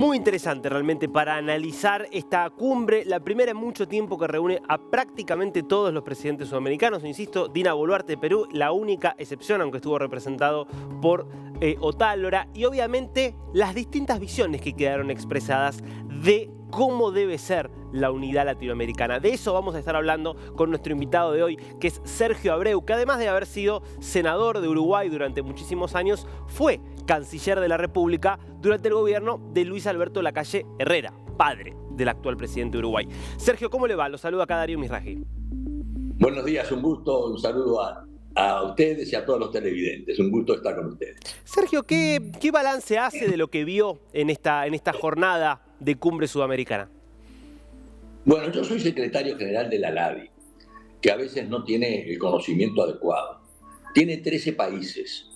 Muy interesante realmente para analizar esta cumbre, la primera en mucho tiempo que reúne a prácticamente todos los presidentes sudamericanos. Insisto, Dina Boluarte de Perú, la única excepción, aunque estuvo representado por Otálora. Y obviamente las distintas visiones que quedaron expresadas de cómo debe ser la unidad latinoamericana. De eso vamos a estar hablando con nuestro invitado de hoy, que es Sergio Abreu, que además de haber sido senador de Uruguay durante muchísimos años, fue canciller de la República durante el gobierno de Luis Alberto Lacalle Herrera, padre del actual presidente de Uruguay. Sergio, ¿cómo le va? Lo saluda acá Darío Misraji. Buenos días, un gusto, un saludo a ustedes y a todos los televidentes. Un gusto estar con ustedes. Sergio, ¿qué balance hace de lo que vio en esta jornada de cumbre sudamericana? Bueno, yo soy secretario general de la LADI, que a veces no tiene el conocimiento adecuado. Tiene 13 países,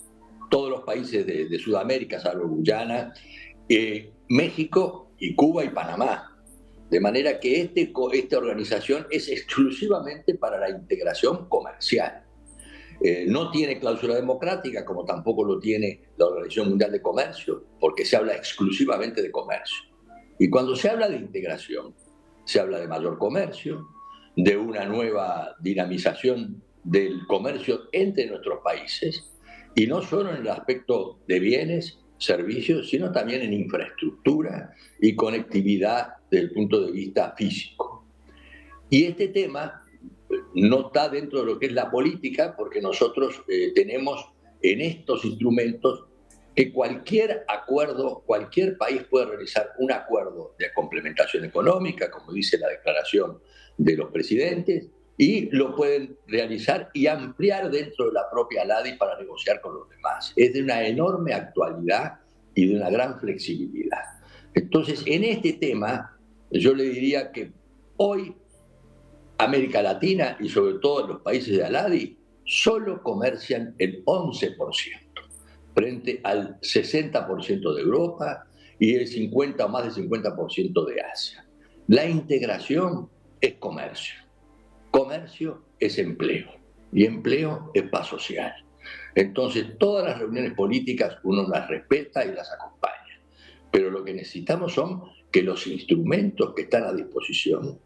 todos los países de Sudamérica, salvo Guyana, México y Cuba y Panamá. De manera que esta organización es exclusivamente para la integración comercial. No tiene cláusula democrática, como tampoco lo tiene la Organización Mundial de Comercio, porque se habla exclusivamente de comercio. Y cuando se habla de integración, se habla de mayor comercio, de una nueva dinamización del comercio entre nuestros países, y no solo en el aspecto de bienes, servicios, sino también en infraestructura y conectividad desde el punto de vista físico. Y este tema no está dentro de lo que es la política, porque nosotros tenemos en estos instrumentos que cualquier acuerdo, cualquier país puede realizar un acuerdo de complementación económica, como dice la declaración de los presidentes, y lo pueden realizar y ampliar dentro de la propia LADI para negociar con los demás. Es de una enorme actualidad y de una gran flexibilidad. Entonces, en este tema, yo le diría que hoy América Latina y sobre todo los países de la LADI solo comercian el 11%, frente al 60% de Europa y el 50 o más del 50% de Asia. La integración es comercio. Comercio es empleo y empleo es paz social. Entonces, todas las reuniones políticas uno las respeta y las acompaña. Pero lo que necesitamos son que los instrumentos que están a disposición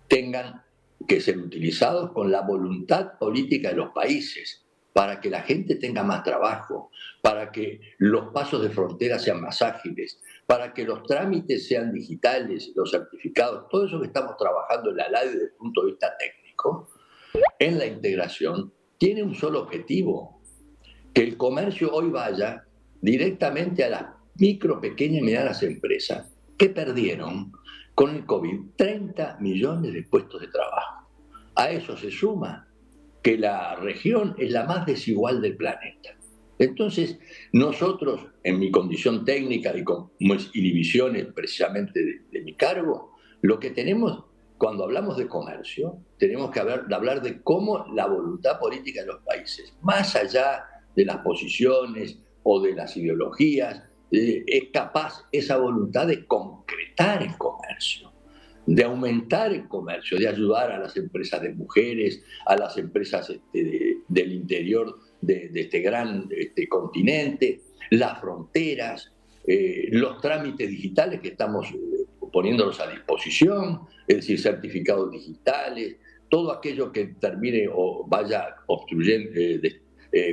tengan que ser utilizados con la voluntad política de los países para que la gente tenga más trabajo, para que los pasos de frontera sean más ágiles, para que los trámites sean digitales, los certificados, todo eso que estamos trabajando en la LADI desde el punto de vista técnico, en la integración, tiene un solo objetivo: que el comercio hoy vaya directamente a las micro, pequeñas y medianas empresas que perdieron con el COVID 30 millones de puestos de trabajo. A eso se suma que la región es la más desigual del planeta. Entonces, nosotros, en mi condición técnica y con mis inhibiciones precisamente de mi cargo, lo que tenemos, cuando hablamos de comercio, tenemos que hablar de cómo la voluntad política de los países, más allá de las posiciones o de las ideologías, es capaz esa voluntad de concretar el comercio, de aumentar el comercio, de ayudar a las empresas de mujeres, a las empresas del interior de este gran continente, las fronteras, los trámites digitales que estamos poniéndolos a disposición, es decir, certificados digitales, todo aquello que termine o vaya obstruyendo,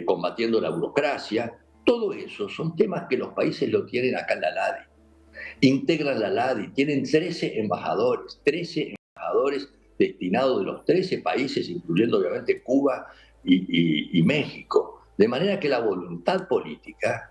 combatiendo la burocracia. Todo eso son temas que los países lo tienen acá en la LADI. Integran la LADI, tienen 13 embajadores destinados de los 13 países, incluyendo obviamente Cuba y México. De manera que la voluntad política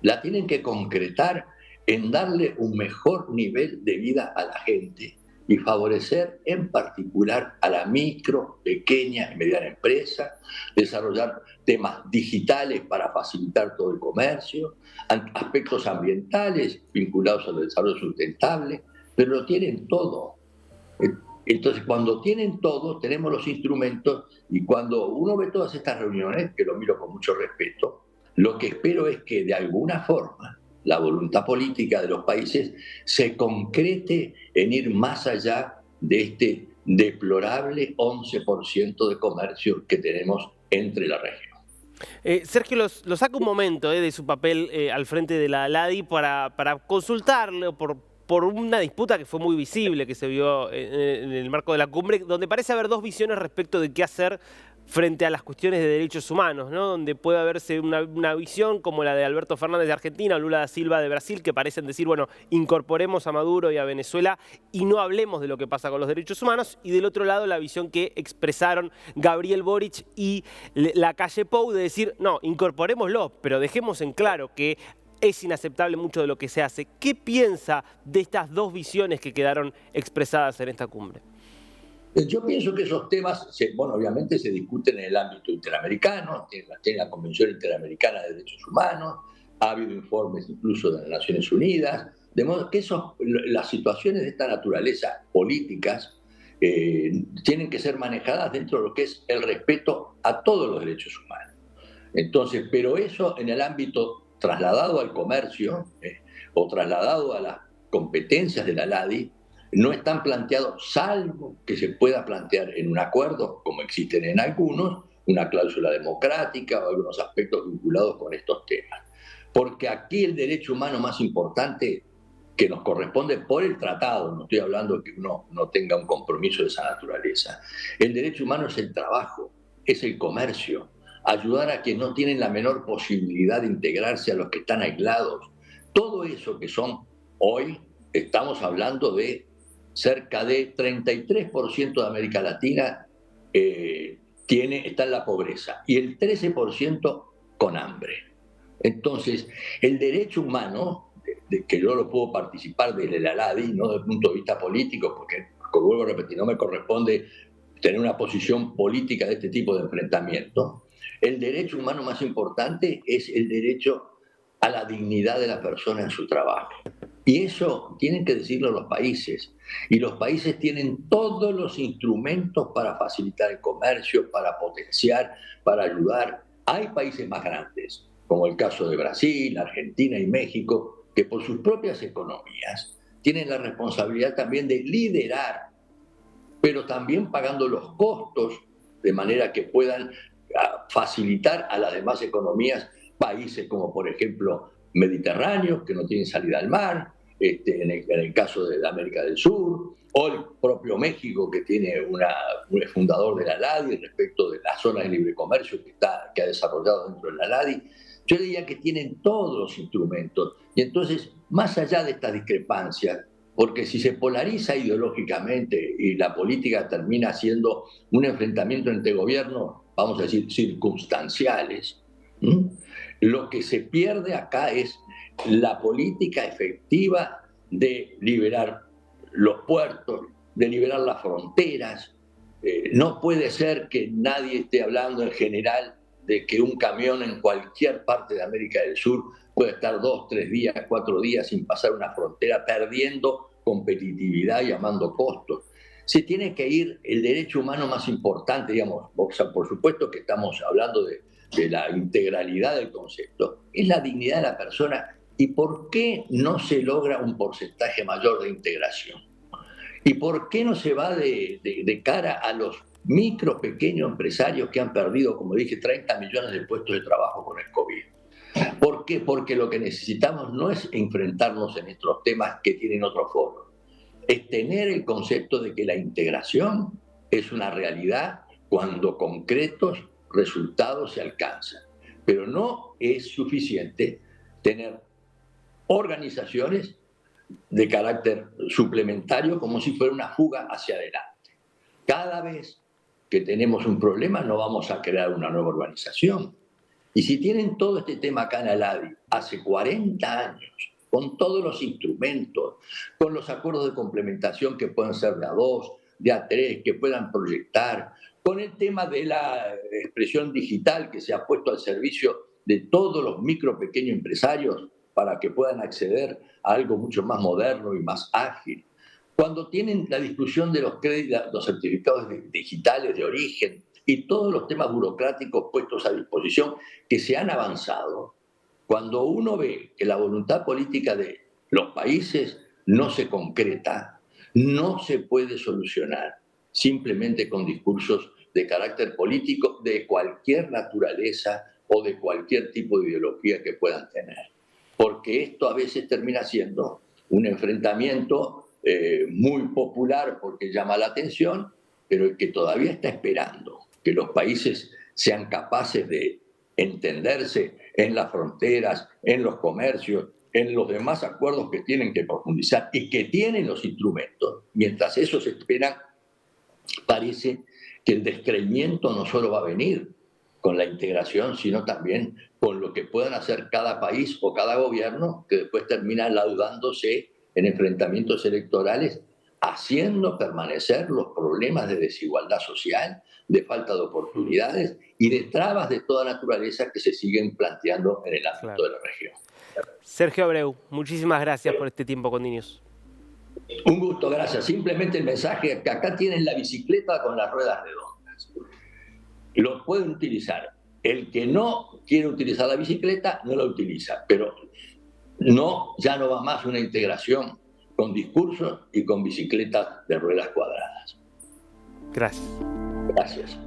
la tienen que concretar en darle un mejor nivel de vida a la gente y favorecer en particular a la micro, pequeña y mediana empresa, desarrollar temas digitales para facilitar todo el comercio, aspectos ambientales vinculados al desarrollo sustentable, pero lo tienen todo. Entonces, cuando tienen todo, tenemos los instrumentos, y cuando uno ve todas estas reuniones, que lo miro con mucho respeto, lo que espero es que de alguna forma la voluntad política de los países se concrete en ir más allá de este deplorable 11% de comercio que tenemos entre la región. Sergio, lo saco un momento de su papel al frente de la LADI para consultarle, por una disputa que fue muy visible, que se vio en el marco de la cumbre, donde parece haber dos visiones respecto de qué hacer frente a las cuestiones de derechos humanos, ¿no? Donde puede haberse una visión como la de Alberto Fernández de Argentina o Lula da Silva de Brasil, que parecen decir, bueno, incorporemos a Maduro y a Venezuela y no hablemos de lo que pasa con los derechos humanos. Y del otro lado, la visión que expresaron Gabriel Boric y Lacalle Pou de decir, no, incorporémoslo, pero dejemos en claro que es inaceptable mucho de lo que se hace. ¿Qué piensa de estas dos visiones que quedaron expresadas en esta cumbre? Yo pienso que esos temas, bueno, obviamente se discuten en el ámbito interamericano, tiene la Convención Interamericana de Derechos Humanos, ha habido informes incluso de las Naciones Unidas, de modo que las situaciones de esta naturaleza políticas tienen que ser manejadas dentro de lo que es el respeto a todos los derechos humanos. Entonces, pero eso en el ámbito trasladado al comercio o trasladado a las competencias de la LADI, no están planteados, salvo que se pueda plantear en un acuerdo, como existen en algunos, una cláusula democrática o algunos aspectos vinculados con estos temas. Porque aquí el derecho humano más importante que nos corresponde por el tratado, no estoy hablando de que uno no tenga un compromiso de esa naturaleza, el derecho humano es el trabajo, es el comercio, ayudar a quienes no tienen la menor posibilidad de integrarse, a los que están aislados, todo eso que son hoy, estamos hablando de cerca de 33% de América Latina está en la pobreza y el 13% con hambre. Entonces, el derecho humano, que yo lo puedo participar desde la LADI, no desde el punto de vista político, porque, como vuelvo a repetir, no me corresponde tener una posición política de este tipo de enfrentamiento. El derecho humano más importante es el derecho a la dignidad de la persona en su trabajo. Y eso tienen que decirlo los países. Y los países tienen todos los instrumentos para facilitar el comercio, para potenciar, para ayudar. Hay países más grandes, como el caso de Brasil, Argentina y México, que por sus propias economías tienen la responsabilidad también de liderar, pero también pagando los costos de manera que puedan facilitar a las demás economías, países como por ejemplo mediterráneos, que no tienen salida al mar, en el caso de América del Sur, o el propio México, que tiene un fundador de la LADI respecto de las zonas de libre comercio que ha desarrollado dentro de la LADI. Yo diría que tienen todos los instrumentos. Y entonces, más allá de estas discrepancias, porque si se polariza ideológicamente y la política termina siendo un enfrentamiento entre gobiernos, vamos a decir, circunstanciales, lo que se pierde acá es la política efectiva de liberar los puertos, de liberar las fronteras. No puede ser que nadie esté hablando en general de que un camión en cualquier parte de América del Sur puede estar 2, 3 días, 4 días sin pasar una frontera, perdiendo competitividad y llamando costos. Se tiene que ir el derecho humano más importante, digamos, o sea, por supuesto que estamos hablando de la integralidad del concepto, es la dignidad de la persona. ¿Y por qué no se logra un porcentaje mayor de integración? ¿Y por qué no se va de cara a los micro, pequeños empresarios que han perdido, como dije, 30 millones de puestos de trabajo con el COVID? ¿Por qué? Porque lo que necesitamos no es enfrentarnos en estos temas que tienen otro foro, es tener el concepto de que la integración es una realidad cuando concretos resultados se alcanzan. Pero no es suficiente tener organizaciones de carácter suplementario como si fuera una fuga hacia adelante. Cada vez que tenemos un problema no vamos a crear una nueva organización. Y si tienen todo este tema acá en la LADI hace 40 años, con todos los instrumentos, con los acuerdos de complementación que pueden ser de A2, de A3, que puedan proyectar, con el tema de la expresión digital que se ha puesto al servicio de todos los micro, pequeños empresarios para que puedan acceder a algo mucho más moderno y más ágil. Cuando tienen la discusión de los créditos, los certificados digitales de origen y todos los temas burocráticos puestos a disposición que se han avanzado, cuando uno ve que la voluntad política de los países no se concreta, no se puede solucionar simplemente con discursos de carácter político de cualquier naturaleza o de cualquier tipo de ideología que puedan tener. Porque esto a veces termina siendo un enfrentamiento muy popular porque llama la atención, pero que todavía está esperando que los países sean capaces de entenderse en las fronteras, en los comercios, en los demás acuerdos que tienen que profundizar y que tienen los instrumentos. Mientras eso se espera, parece que el descreimiento no solo va a venir con la integración, sino también con lo que puedan hacer cada país o cada gobierno, que después termina laudándose en enfrentamientos electorales, haciendo permanecer los problemas de desigualdad social, de falta de oportunidades y de trabas de toda naturaleza que se siguen planteando en el ámbito de la región. Sergio Abreu, muchísimas gracias por este tiempo con DNews. Un gusto, gracias. Simplemente el mensaje que acá tienen la bicicleta con las ruedas redondas. Lo pueden utilizar. El que no quiere utilizar la bicicleta no la utiliza, pero no, ya no va más una integración con discursos y con bicicletas de ruedas cuadradas. Gracias. Gracias.